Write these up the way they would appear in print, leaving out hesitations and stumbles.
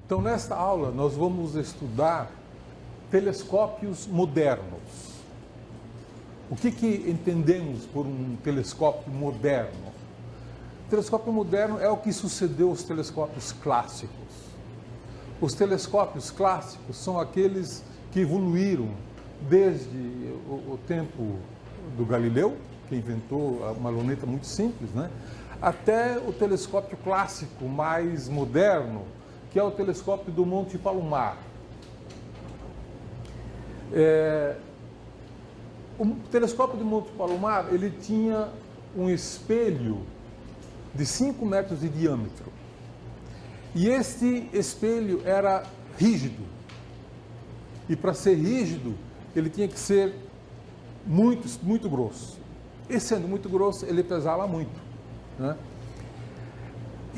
Então, nesta aula, nós vamos estudar telescópios modernos. O que entendemos por um telescópio moderno? O telescópio moderno é o que sucedeu aos telescópios clássicos. Os telescópios clássicos são aqueles que evoluíram desde o tempo do Galileu, que inventou uma luneta muito simples, né? Até o telescópio clássico mais moderno, que é o telescópio do Monte Palomar. O telescópio do Monte Palomar, ele tinha um espelho de 5 metros de diâmetro. E este espelho era rígido. E para ser rígido, ele tinha que ser muito grosso. E sendo muito grosso, ele pesava muito, né?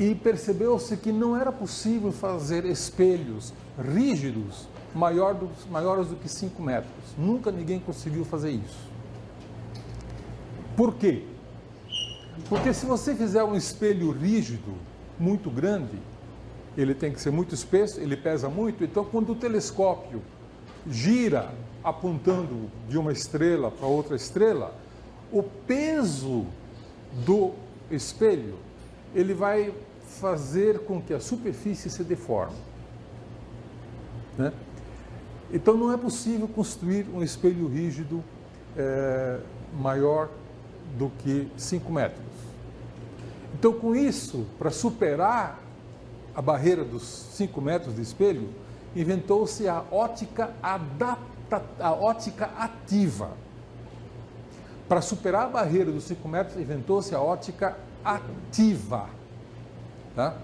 E percebeu-se que não era possível fazer espelhos rígidos maiores do que 5 metros. Nunca ninguém conseguiu fazer isso. Por quê? Porque se você fizer um espelho rígido, muito grande, ele tem que ser muito espesso, ele pesa muito, então quando o telescópio gira apontando de uma estrela para outra estrela, o peso do espelho, ele vai fazer com que a superfície se deforme, né? Então não é possível construir um espelho rígido maior do que 5 metros. Então, com isso, para superar a barreira dos 5 metros de espelho, inventou-se a ótica ativa. Para superar a barreira dos 5 metros, inventou-se a ótica ativa. Tá?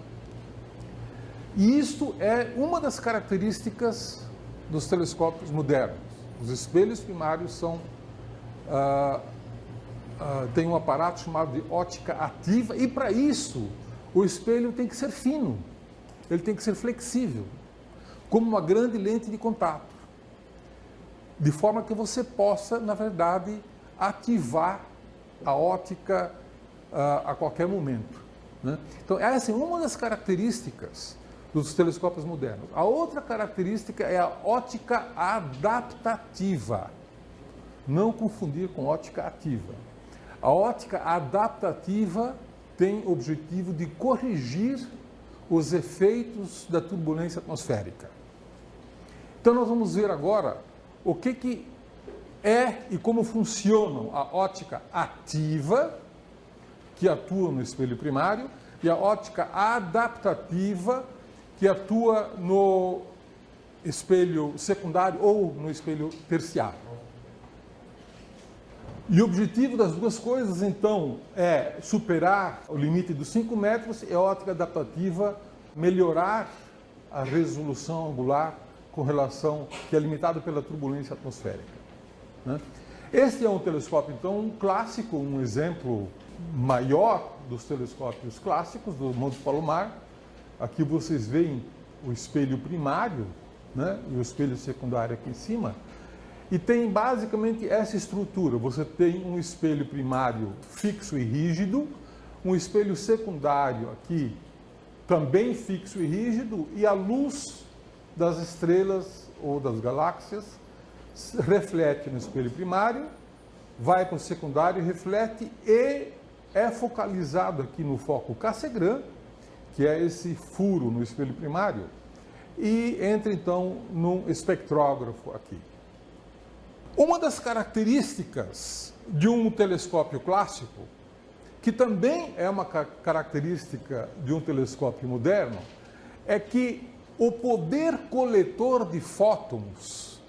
E isto é uma das características dos telescópios modernos. Os espelhos primários têm um aparato chamado de ótica ativa, e para isso o espelho tem que ser fino, ele tem que ser flexível, como uma grande lente de contato, de forma que você possa, na verdade, ativar a ótica a qualquer momento, né? Então, essa é uma das características dos telescópios modernos. A outra característica é a ótica adaptativa. Não confundir com ótica ativa. A ótica adaptativa tem o objetivo de corrigir os efeitos da turbulência atmosférica. Então, nós vamos ver agora o que é e como funcionam a ótica ativa, que atua no espelho primário, e a ótica adaptativa, que atua no espelho secundário ou no espelho terciário. E o objetivo das duas coisas, então, é superar o limite dos 5 metros e a ótica adaptativa melhorar a resolução angular com relação, que é limitada pela turbulência atmosférica, né? Este é um telescópio, então, clássico, um exemplo maior dos telescópios clássicos do Monte Palomar. Aqui vocês veem o espelho primário, né, e o espelho secundário aqui em cima. E tem basicamente essa estrutura. Você tem um espelho primário fixo e rígido, um espelho secundário aqui também fixo e rígido, e a luz das estrelas ou das galáxias reflete no espelho primário, vai para o secundário, reflete e é focalizado aqui no foco Cassegrain, que é esse furo no espelho primário, e entra então num espectrógrafo aqui. Uma das características de um telescópio clássico, que também é uma característica de um telescópio moderno, é que o poder coletor de fótons,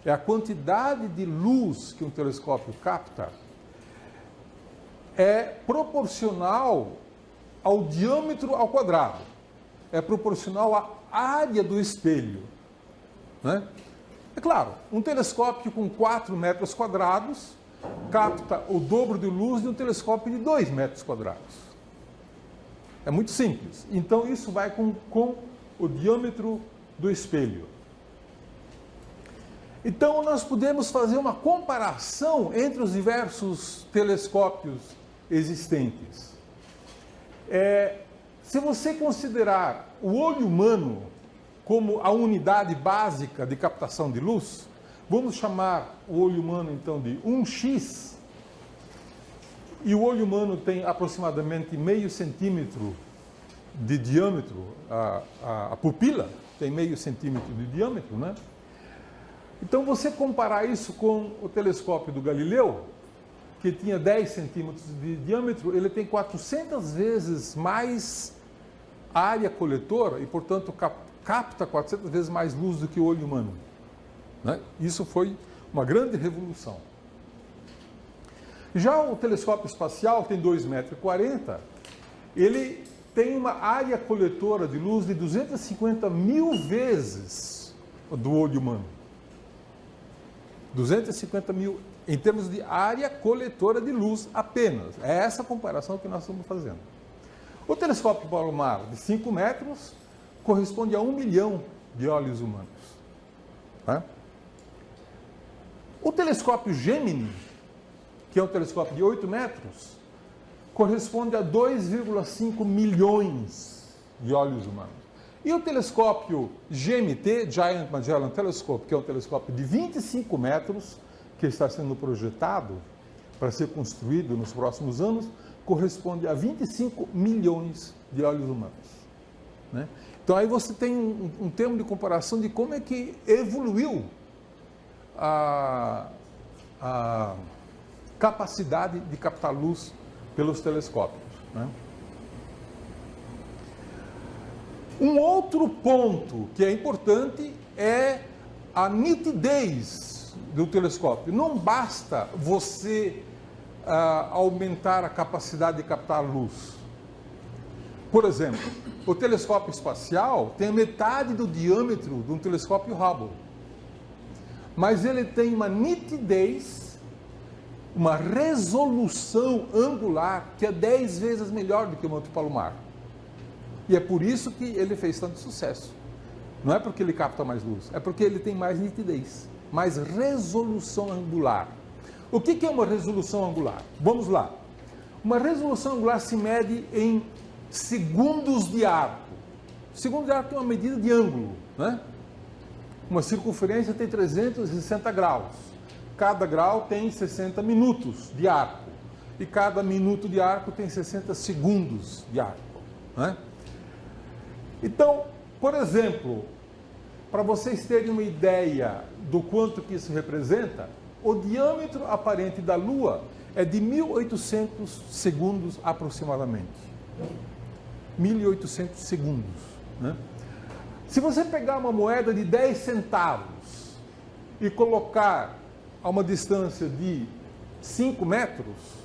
é a quantidade de luz que um telescópio capta, é proporcional ao diâmetro ao quadrado, é proporcional à área do espelho, né? É claro, um telescópio com 4 metros quadrados capta o dobro de luz de um telescópio de 2 metros quadrados. É muito simples. Então, isso vai com o diâmetro do espelho. Então, nós podemos fazer uma comparação entre os diversos telescópios existentes. Se você considerar o olho humano, como a unidade básica de captação de luz, vamos chamar o olho humano então de 1x, e o olho humano tem aproximadamente meio centímetro de diâmetro, a pupila tem meio centímetro de diâmetro, né? Então, você comparar isso com o telescópio do Galileu, que tinha 10 centímetros de diâmetro, ele tem 400 vezes mais área coletora e, portanto, capta 400 vezes mais luz do que o olho humano, né? Isso foi uma grande revolução. Já o telescópio espacial tem 2,40 m, ele tem uma área coletora de luz de 250 mil vezes do olho humano. 250 mil em termos de área coletora de luz apenas. É essa comparação que nós estamos fazendo. O telescópio Palomar de 5 metros corresponde a 1 milhão de olhos humanos. Tá? O telescópio Gemini, que é um telescópio de 8 metros, corresponde a 2,5 milhões de olhos humanos. E o telescópio GMT, Giant Magellan Telescope, que é um telescópio de 25 metros, que está sendo projetado para ser construído nos próximos anos, corresponde a 25 milhões de olhos humanos, né? Então aí você tem um termo de comparação de como é que evoluiu a capacidade de captar luz pelos telescópios, né? Um outro ponto que é importante é a nitidez do telescópio. Não basta você aumentar a capacidade de captar luz. Por exemplo, o telescópio espacial tem a metade do diâmetro de um telescópio Hubble, mas ele tem uma nitidez, uma resolução angular que é 10 vezes melhor do que o Monte Palomar. E é por isso que ele fez tanto sucesso. Não é porque ele capta mais luz, é porque ele tem mais nitidez, mais resolução angular. O que é uma resolução angular? Vamos lá. Uma resolução angular se mede em segundos de arco. Segundo de arco é uma medida de ângulo, né? Uma circunferência tem 360 graus. Cada grau tem 60 minutos de arco. E cada minuto de arco tem 60 segundos de arco, né? Então, por exemplo, para vocês terem uma ideia do quanto que isso representa, o diâmetro aparente da Lua é de 1.800 segundos aproximadamente. 1.800 segundos, né? Se você pegar uma moeda de 10 centavos e colocar a uma distância de 5 metros,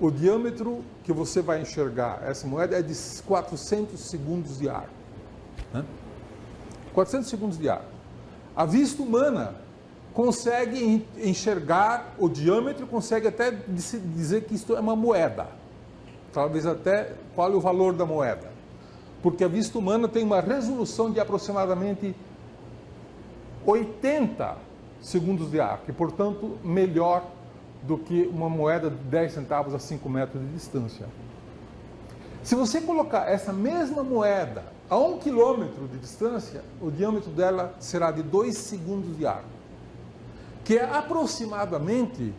o diâmetro que você vai enxergar essa moeda é de 400 segundos de arco, né? 400 segundos de arco. A vista humana consegue enxergar o diâmetro, consegue até dizer que isto é uma moeda. Talvez até qual é o valor da moeda. Porque a vista humana tem uma resolução de aproximadamente 80 segundos de arco, e portanto melhor do que uma moeda de 10 centavos a 5 metros de distância. Se você colocar essa mesma moeda a 1 quilômetro de distância, o diâmetro dela será de 2 segundos de arco, que é aproximadamente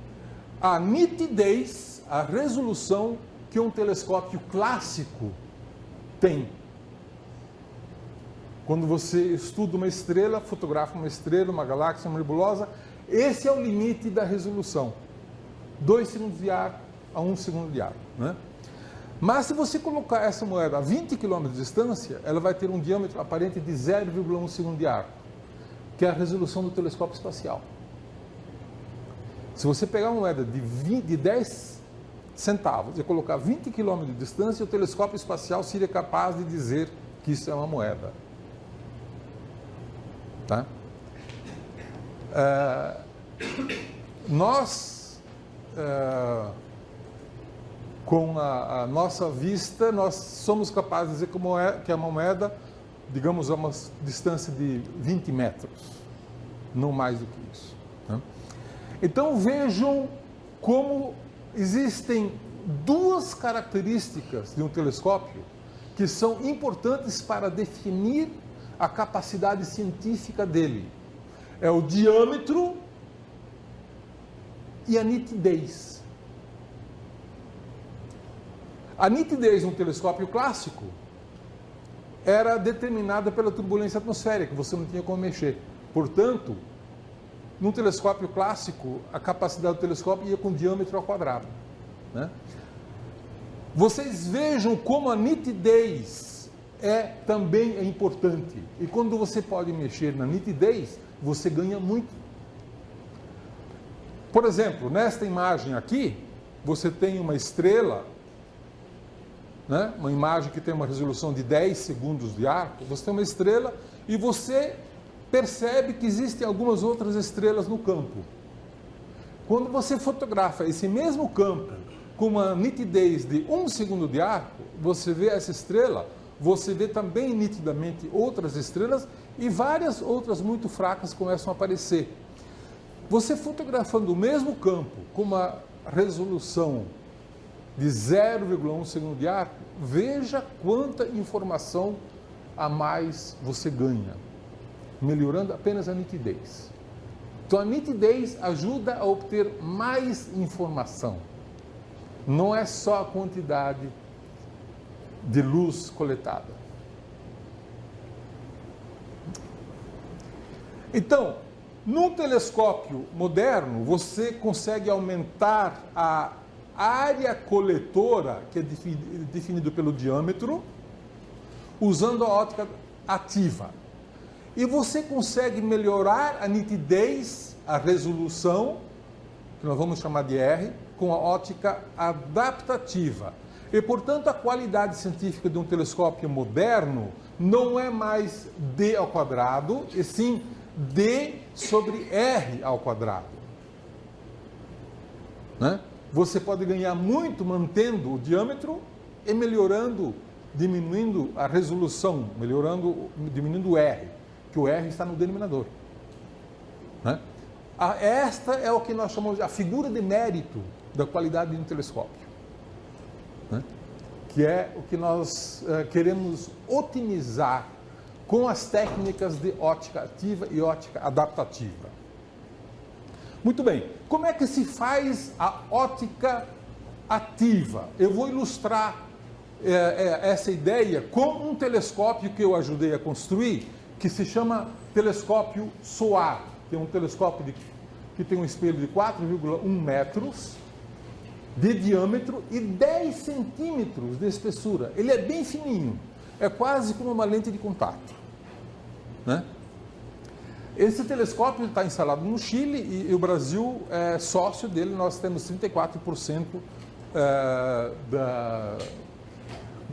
a nitidez, a resolução que um telescópio clássico tem. Quando você estuda uma estrela, fotografa uma estrela, uma galáxia, uma nebulosa, esse é o limite da resolução. 2 segundos de arco a 1 segundo de arco, né? Mas se você colocar essa moeda a 20 km de distância, ela vai ter um diâmetro aparente de 0,1 segundo de arco, que é a resolução do telescópio espacial. Se você pegar uma moeda de 10 centavos e colocar 20 km de distância, o telescópio espacial seria capaz de dizer que isso é uma moeda. Tá? Com a nossa vista, nós somos capazes de dizer que é uma moeda, digamos, a uma distância de 20 metros, não mais do que isso. Tá? Então vejam como existem duas características de um telescópio que são importantes para definir a capacidade científica dele. É o diâmetro e a nitidez. A nitidez de um telescópio clássico era determinada pela turbulência atmosférica, você não tinha como mexer. Portanto, num telescópio clássico, a capacidade do telescópio ia com diâmetro ao quadrado, né? Vocês vejam como a nitidez também é importante. E quando você pode mexer na nitidez, você ganha muito. Por exemplo, nesta imagem aqui, você tem uma estrela, né? Uma imagem que tem uma resolução de 10 segundos de arco. Você tem uma estrela e você percebe que existem algumas outras estrelas no campo. Quando você fotografa esse mesmo campo com uma nitidez de 1 segundo de arco, você vê essa estrela, você vê também nitidamente outras estrelas e várias outras muito fracas começam a aparecer. Você fotografando o mesmo campo com uma resolução de 0,1 segundo de arco, veja quanta informação a mais você ganha, melhorando apenas a nitidez. Então a nitidez ajuda a obter mais informação. Não é só a quantidade de luz coletada. Então, num telescópio moderno, você consegue aumentar a área coletora, que é definido pelo diâmetro, usando a ótica ativa. E você consegue melhorar a nitidez, a resolução, que nós vamos chamar de R, com a ótica adaptativa. E, portanto, a qualidade científica de um telescópio moderno não é mais D ao quadrado, e sim D sobre R ao quadrado. Né? Você pode ganhar muito mantendo o diâmetro e melhorando, diminuindo a resolução, diminuindo o R, que o R está no denominador. Né? Esta é o que nós chamamos de a figura de mérito da qualidade de um telescópio, né? Que é o que nós queremos otimizar com as técnicas de ótica ativa e ótica adaptativa. Muito bem, como é que se faz a ótica ativa? Eu vou ilustrar essa ideia com um telescópio que eu ajudei a construir, que se chama telescópio SOAR. Tem um telescópio que tem um espelho de 4,1 metros de diâmetro e 10 centímetros de espessura. Ele é bem fininho, é quase como uma lente de contato, né? Esse telescópio está instalado no Chile e o Brasil é sócio dele. Nós temos 34% da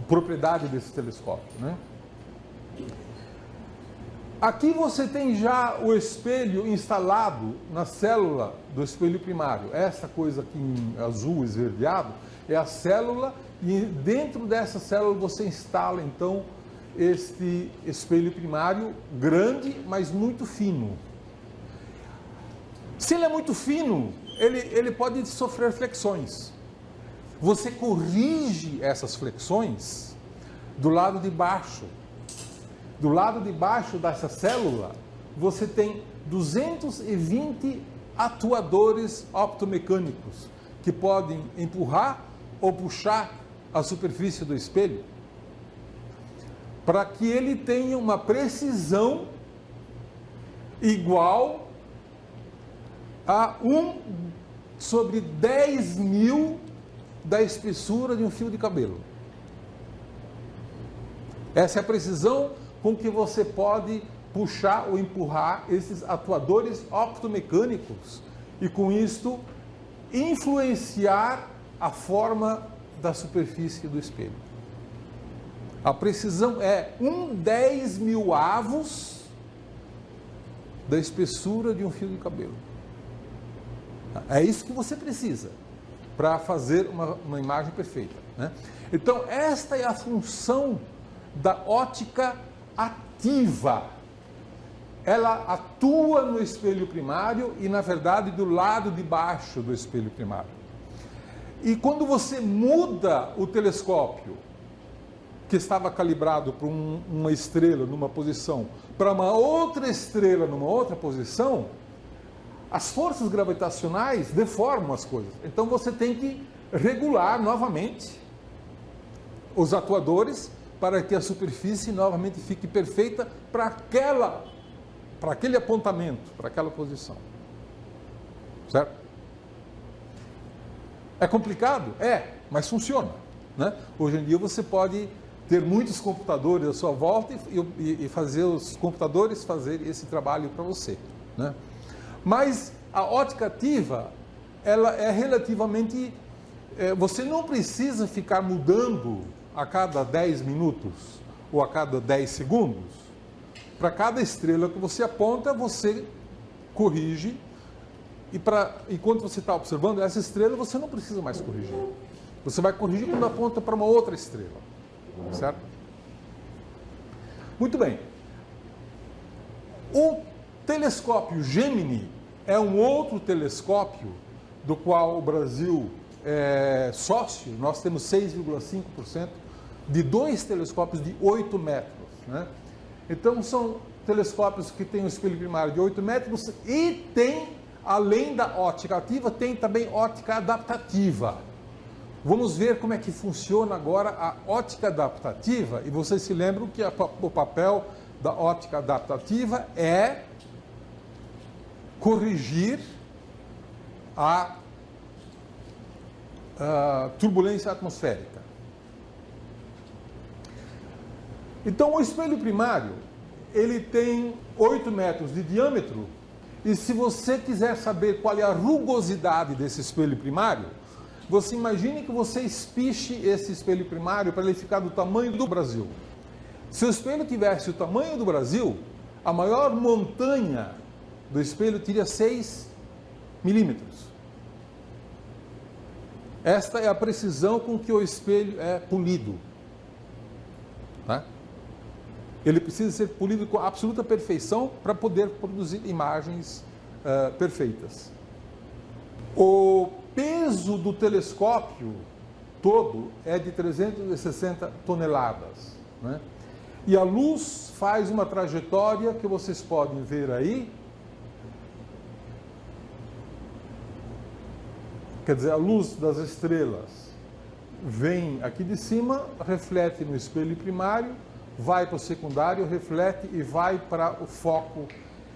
propriedade desse telescópio, né? Aqui você tem já o espelho instalado na célula do espelho primário. Essa coisa aqui em azul esverdeado é a célula, e dentro dessa célula você instala então este espelho primário grande, mas muito fino. Se ele é muito fino, ele pode sofrer flexões. Você corrige essas flexões do lado de baixo. Do lado de baixo dessa célula, você tem 220 atuadores optomecânicos que podem empurrar ou puxar a superfície do espelho para que ele tenha uma precisão igual a 1 sobre 10.000 da espessura de um fio de cabelo. Essa é a precisão com que você pode puxar ou empurrar esses atuadores optomecânicos e, com isto, influenciar a forma da superfície do espelho. A precisão é 1/10.000avos da espessura de um fio de cabelo. É isso que você precisa para fazer uma imagem perfeita, né? Então, esta é a função da ótica ativa. Ela atua no espelho primário e, na verdade, do lado de baixo do espelho primário. E quando você muda o telescópio que estava calibrado para uma estrela numa posição, para uma outra estrela numa outra posição, as forças gravitacionais deformam as coisas. Então você tem que regular novamente os atuadores para que a superfície novamente fique perfeita para aquele apontamento, para aquela posição. Certo? É complicado? É, mas funciona. Né? Hoje em dia você pode ter muitos computadores à sua volta e fazer os computadores fazer esse trabalho para você. Né? Mas a ótica ativa, ela é relativamente... você não precisa ficar mudando a cada 10 minutos ou a cada 10 segundos. Para cada estrela que você aponta, você corrige. Enquanto você está observando essa estrela, você não precisa mais corrigir. Você vai corrigir quando aponta para uma outra estrela. Certo? Muito bem. O telescópio Gemini é um outro telescópio do qual o Brasil é sócio. Nós temos 6,5% de 2 telescópios de 8 metros. Né? Então, são telescópios que têm um espelho primário de 8 metros e tem, além da ótica ativa, tem também ótica adaptativa. Vamos ver como é que funciona agora a ótica adaptativa. E vocês se lembram que o papel da ótica adaptativa é corrigir a turbulência atmosférica. Então, o espelho primário, ele tem 8 metros de diâmetro, e se você quiser saber qual é a rugosidade desse espelho primário, você imagine que você espiche esse espelho primário para ele ficar do tamanho do Brasil. Se o espelho tivesse o tamanho do Brasil, a maior montanha do espelho teria 6 milímetros. Esta é a precisão com que o espelho é polido. Tá? Ele precisa ser polido com absoluta perfeição para poder produzir imagens perfeitas. O peso do telescópio todo é de 360 toneladas. Né? E a luz faz uma trajetória que vocês podem ver aí. Quer dizer, a luz das estrelas vem aqui de cima, reflete no espelho primário, vai para o secundário, reflete e vai para o foco.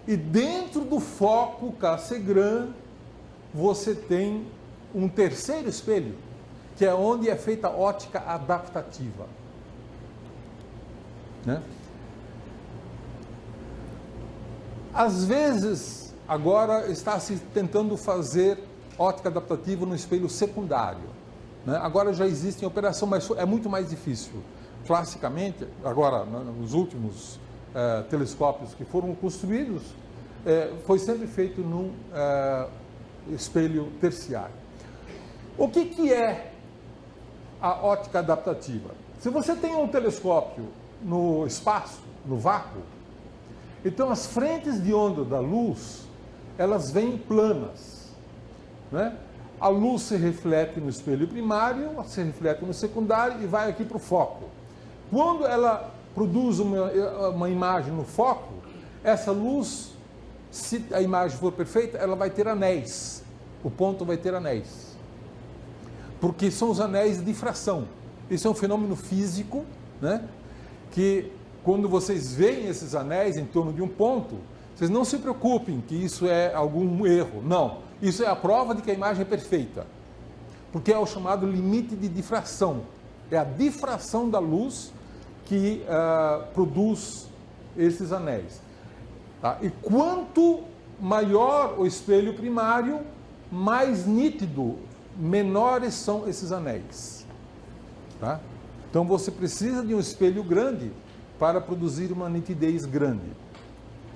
E dentro do foco Cassegrain, você tem um terceiro espelho, que é onde é feita a ótica adaptativa. Né? Às vezes, agora está se tentando fazer ótica adaptativa no espelho secundário. Né? Agora já existe em operação, mas é muito mais difícil. Classicamente, agora, nos últimos telescópios que foram construídos, foi sempre feito num espelho terciário. O que é a ótica adaptativa? Se você tem um telescópio no espaço, no vácuo, então as frentes de onda da luz, elas vêm planas. Né? A luz se reflete no espelho primário, se reflete no secundário e vai aqui para o foco. Quando ela produz uma imagem no foco, essa luz, se a imagem for perfeita, ela vai ter anéis. O ponto vai ter anéis. Porque são os anéis de difração. Isso é um fenômeno físico, né? Que quando vocês veem esses anéis em torno de um ponto, vocês não se preocupem que isso é algum erro. Não. Isso é a prova de que a imagem é perfeita. Porque é o chamado limite de difração. É a difração da luz que produz esses anéis. Tá? E quanto maior o espelho primário, mais nítido, menores são esses anéis. Tá? Então você precisa de um espelho grande para produzir uma nitidez grande,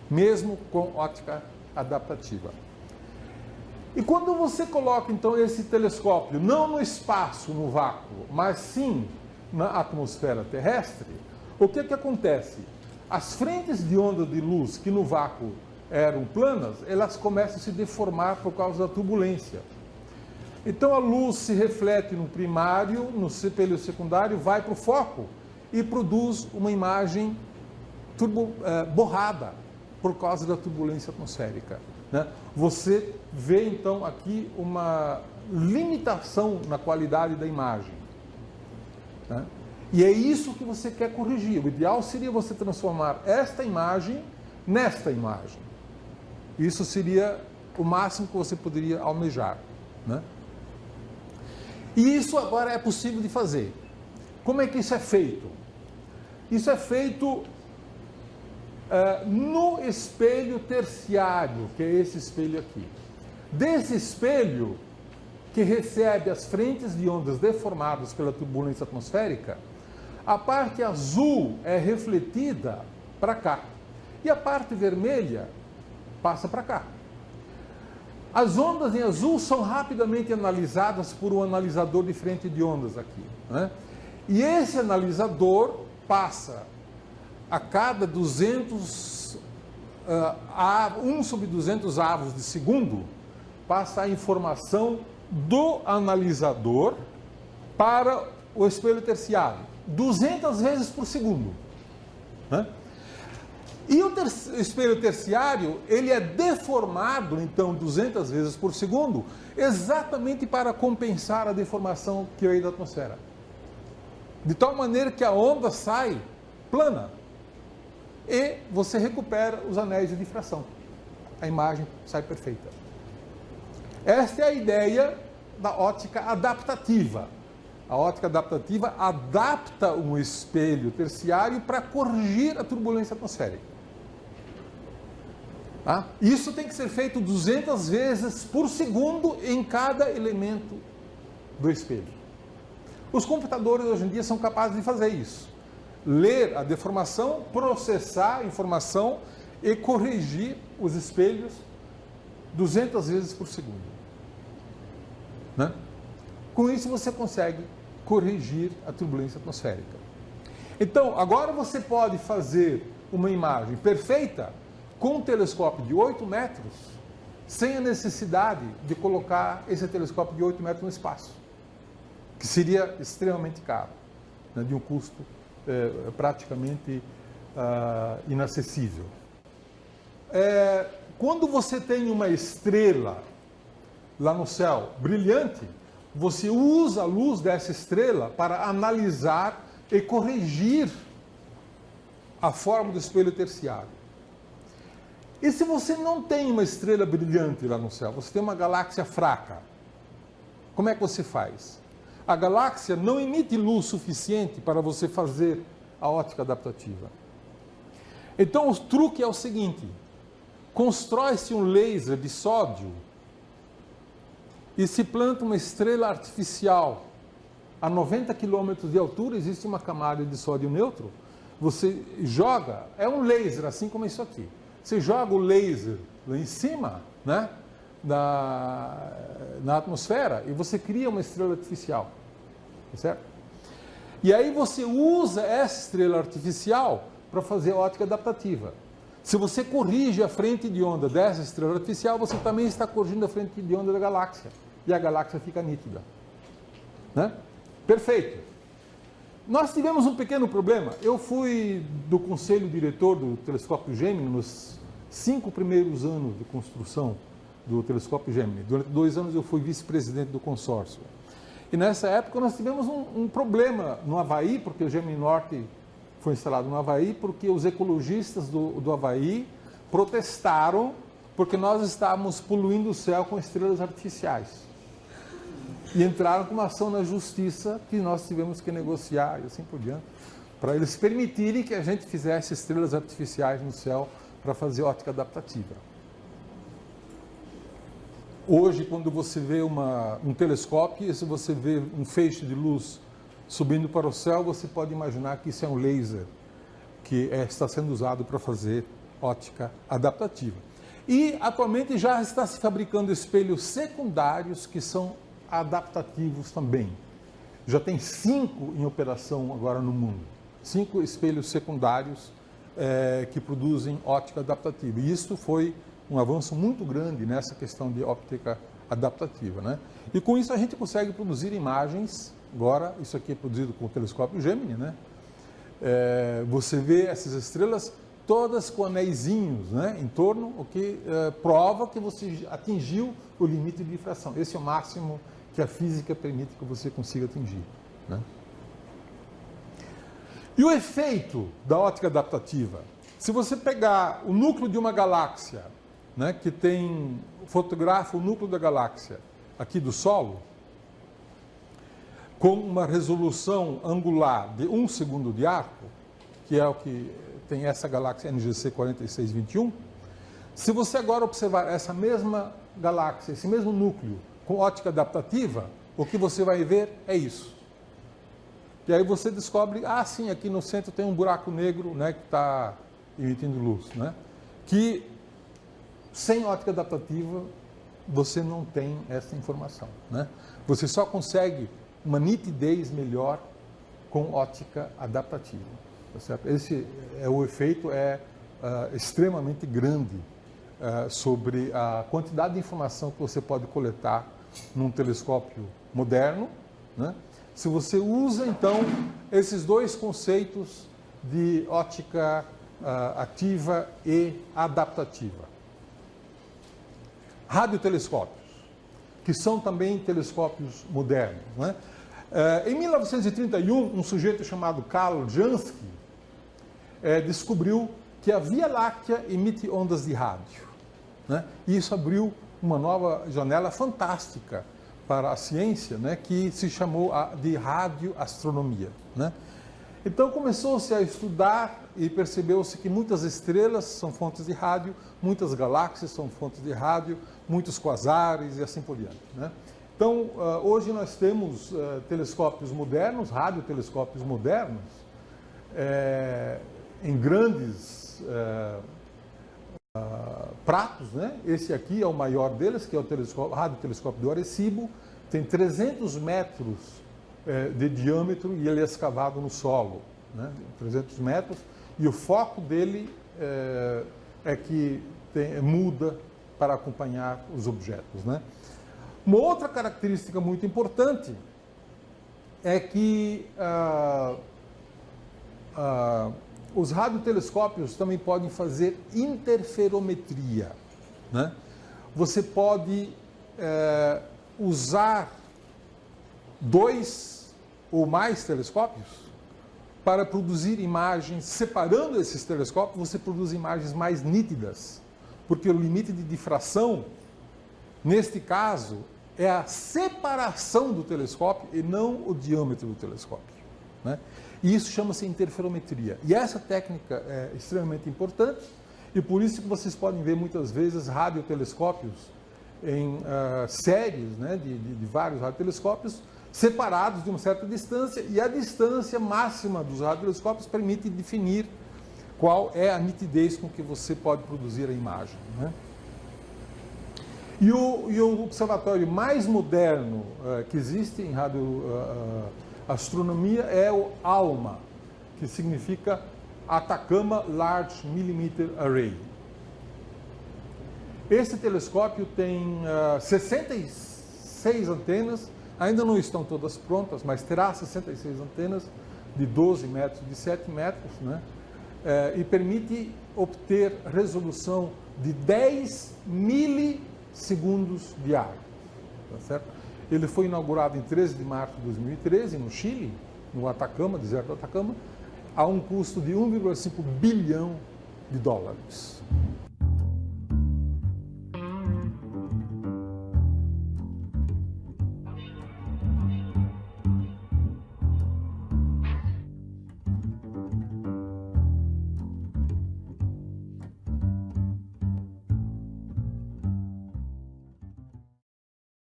mesmo com ótica adaptativa. E quando você coloca então esse telescópio não no espaço, no vácuo, mas sim na atmosfera terrestre, o que acontece? As frentes de onda de luz que no vácuo eram planas, elas começam a se deformar por causa da turbulência. Então a luz se reflete no primário, no espelho secundário, vai para o foco e produz uma imagem borrada por causa da turbulência atmosférica, né? Você vê então aqui uma limitação na qualidade da imagem, né? E é isso que você quer corrigir. O ideal seria você transformar esta imagem nesta imagem. Isso seria o máximo que você poderia almejar, né? E isso agora é possível de fazer. Como é que isso é feito? Isso é feito no espelho terciário, que é esse espelho aqui. Desse espelho, que recebe as frentes de ondas deformadas pela turbulência atmosférica, a parte azul é refletida para cá e a parte vermelha passa para cá. As ondas em azul são rapidamente analisadas por um analisador de frente de ondas aqui, né? E esse analisador passa a cada 200, 1/200 avos de segundo, passa a informação do analisador para o espelho terciário, 200 vezes por segundo, né? E o espelho terciário, ele é deformado, então, 200 vezes por segundo, exatamente para compensar a deformação que veio da atmosfera. De tal maneira que a onda sai plana e você recupera os anéis de difração. A imagem sai perfeita. Esta é a ideia da ótica adaptativa. A ótica adaptativa adapta um espelho terciário para corrigir a turbulência atmosférica. Tá? Isso tem que ser feito 200 vezes por segundo em cada elemento do espelho. Os computadores hoje em dia são capazes de fazer isso. Ler a deformação, processar a informação e corrigir os espelhos 200 vezes por segundo, né? Com isso você consegue corrigir a turbulência atmosférica. Então, agora você pode fazer uma imagem perfeita com um telescópio de 8 metros, sem a necessidade de colocar esse telescópio de 8 metros no espaço, que seria extremamente caro, né, de um custo praticamente inacessível. Quando você tem uma estrela lá no céu brilhante, você usa a luz dessa estrela para analisar e corrigir a forma do espelho terciário. E se você não tem uma estrela brilhante lá no céu, você tem uma galáxia fraca, como é que você faz? A galáxia não emite luz suficiente para você fazer a ótica adaptativa. Então o truque é o seguinte: constrói-se um laser de sódio e se planta uma estrela artificial a 90 km de altura, existe uma camada de sódio neutro, você joga, é um laser assim como isso aqui, você joga o laser lá em cima, né, na atmosfera, e você cria uma estrela artificial, certo? E aí você usa essa estrela artificial para fazer a ótica adaptativa. Se você corrige a frente de onda dessa estrela artificial, você também está corrigindo a frente de onda da galáxia, e a galáxia fica nítida, né? Perfeito. Nós tivemos um pequeno problema. Eu fui do conselho diretor do telescópio Gemini nos 5 primeiros anos de construção do telescópio Gemini. Durante 2 anos eu fui vice-presidente do consórcio. E nessa época nós tivemos um problema no Havaí, porque o Gemini Norte foi instalado no Havaí, porque os ecologistas do Havaí protestaram porque nós estávamos poluindo o céu com estrelas artificiais. E entraram com uma ação na justiça que nós tivemos que negociar e assim por diante, para eles permitirem que a gente fizesse estrelas artificiais no céu para fazer ótica adaptativa. Hoje, quando você vê um telescópio, e se você vê um feixe de luz subindo para o céu, você pode imaginar que isso é um laser que está sendo usado para fazer ótica adaptativa. E atualmente já está se fabricando espelhos secundários que são adaptativos também. Já tem 5 em operação agora no mundo. 5 espelhos secundários que produzem ótica adaptativa. E isso foi um avanço muito grande nessa questão de óptica adaptativa, né? E com isso a gente consegue produzir imagens, agora isso aqui é produzido com o telescópio Gemini, né? você vê essas estrelas todas com anéisinhos, né, em torno, o que prova que você atingiu o limite de difração. Esse é o máximo que a física permite que você consiga atingir, né? E o efeito da ótica adaptativa? Se você pegar o núcleo de uma galáxia, né, que fotografa o núcleo da galáxia aqui do solo, com uma resolução angular de 1 segundo de arco, que é o que tem essa galáxia NGC 4621, se você agora observar essa mesma galáxia, esse mesmo núcleo, com ótica adaptativa, o que você vai ver é isso. E aí você descobre, sim, aqui no centro tem um buraco negro, né, que está emitindo luz, né? Que sem ótica adaptativa você não tem essa informação, né? Você só consegue uma nitidez melhor com ótica adaptativa, tá certo? Esse o efeito extremamente grande sobre a quantidade de informação que você pode coletar num telescópio moderno, né? Se você usa, então, esses dois conceitos de ótica ativa e adaptativa. Radiotelescópios, que são também telescópios modernos, né? Em 1931, um sujeito chamado Karl Jansky descobriu que a Via Láctea emite ondas de rádio, né? E isso abriu uma nova janela fantástica para a ciência, né, que se chamou de radioastronomia, né? Então começou-se a estudar e percebeu-se que muitas estrelas são fontes de rádio, muitas galáxias são fontes de rádio, muitos quasares e assim por diante, né? Então, hoje nós temos telescópios modernos, radiotelescópios modernos, em grandes pratos, né? Esse aqui é o maior deles, que é o radiotelescópio do Arecibo, tem 300 metros de diâmetro e ele é escavado no solo, né? 300 metros, e o foco dele que muda para acompanhar os objetos, né? Uma outra característica muito importante é que os radiotelescópios também podem fazer interferometria, né? Você pode usar 2 ou mais telescópios para produzir imagens. Separando esses telescópios, você produz imagens mais nítidas, porque o limite de difração, neste caso, é a separação do telescópio e não o diâmetro do telescópio, né? E isso chama-se interferometria. E essa técnica é extremamente importante, e por isso que vocês podem ver muitas vezes radiotelescópios em séries, né, de vários radiotelescópios separados de uma certa distância, e a distância máxima dos radiotelescópios permite definir qual é a nitidez com que você pode produzir a imagem, né? E o observatório mais moderno que existe em radioastronomia é o ALMA, que significa Atacama Large Millimeter Array. Esse telescópio tem 66 antenas, ainda não estão todas prontas, mas terá 66 antenas de 12 metros, de 7 metros, né? E permite obter resolução de 10 milissegundos de ar, tá certo? Ele foi inaugurado em 13 de março de 2013, no Chile, no Atacama, deserto do Atacama, a um custo de 1,5 bilhão de dólares.